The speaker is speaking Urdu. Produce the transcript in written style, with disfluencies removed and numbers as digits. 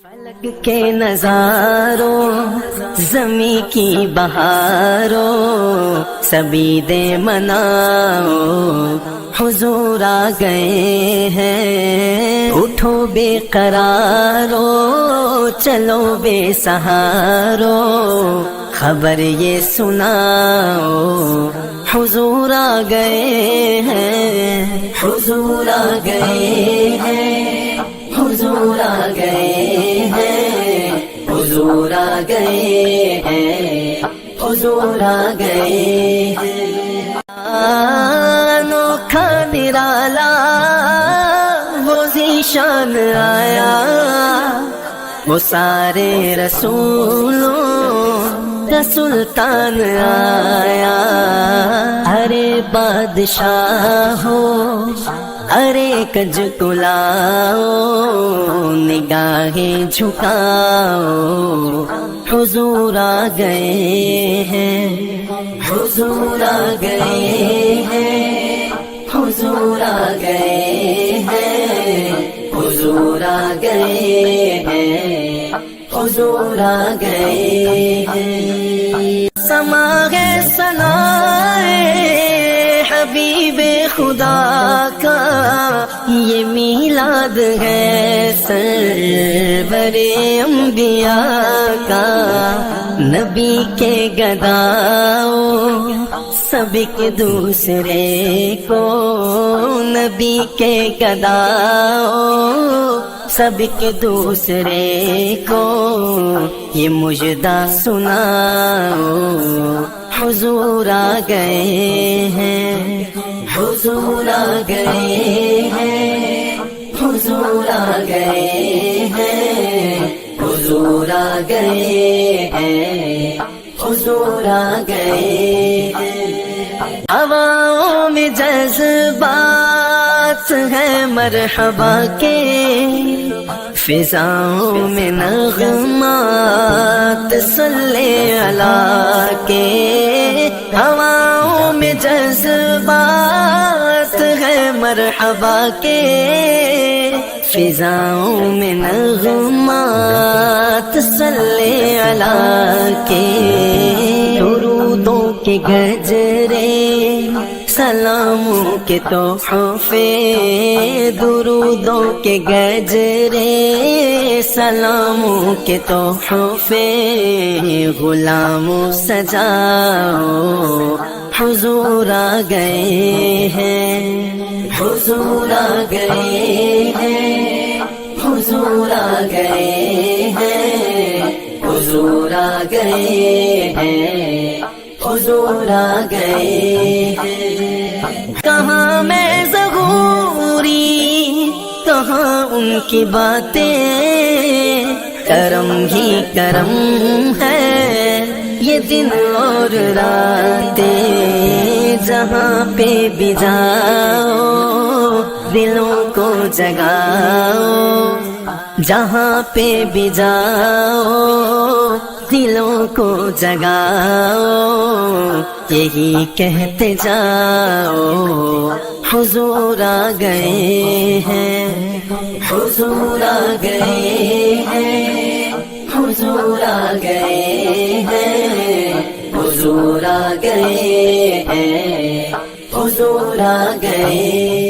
فلک کے نظاروں زمیں کی بہاروں سبھی دے مناؤ حضور آ گئے ہیں اٹھو بے قرارو چلو بے سہارو خبر یہ سناؤ حضور آ گئے ہیں حضور آ گئے ہیں حضور آ گئے ہیں حضور آ گئے ہیں حضور آ گئے ہیں انوکھا نرالا وہ ذیشان آیا وہ سارے رسولوں کا سلطان آیا ارے بادشاہ ہو ارے کج کلاؤ نگاہیں جھکاؤ حضور آ گئے ہیں حضور آ گئے ہیں حضور آ گئے ہیں حضور آ گئے ہیں حضور آ گئے ہیں سما ہے ثنائے حبیب خدا کا یہ میلاد ہے سرور انبیاء کا نبی کے گداؤ سب ایک دوسرے کو نبی کے گداؤ سب ایک دوسرے کو یہ مجدہ سناؤ حضور آ گئے ہیں حضور آ گئے ہیں حضور آ گئے ہیں حضور آ گئے ہیں حضور آ گئے ہیں ہواؤں میں جذبات ہیں مرحبا کے فضاؤں میں نغمات صلی اللہ کے ہواؤں میں جذبات ہیں مرحبا کے فضاؤں میں نغمات صلی اللہ کے درودوں کے گجرے سلاموں کے تحفے درودوں کے گجرے سلاموں کے تحفے غلاموں سجاؤ حضور آ گئے ہیں حضور آ گئے ہیں حضور آ گئے ہیں حضور آ گئے ہیں حضور آ گئے ہیں کہاں میں ظہوری کہاں ان کی باتیں کرم ہی کرم ہے یہ دن اور راتیں جہاں پہ بھی جاؤ دلوں کو جگاؤ جہاں پہ بھی جاؤ دلوں کو جگاؤ یہی کہتے جاؤ حضور آ گئے ہیں حضور آ گئے ہیں حضور آ گئے ہیں حضور آ گئے ہیں حضور آ گئے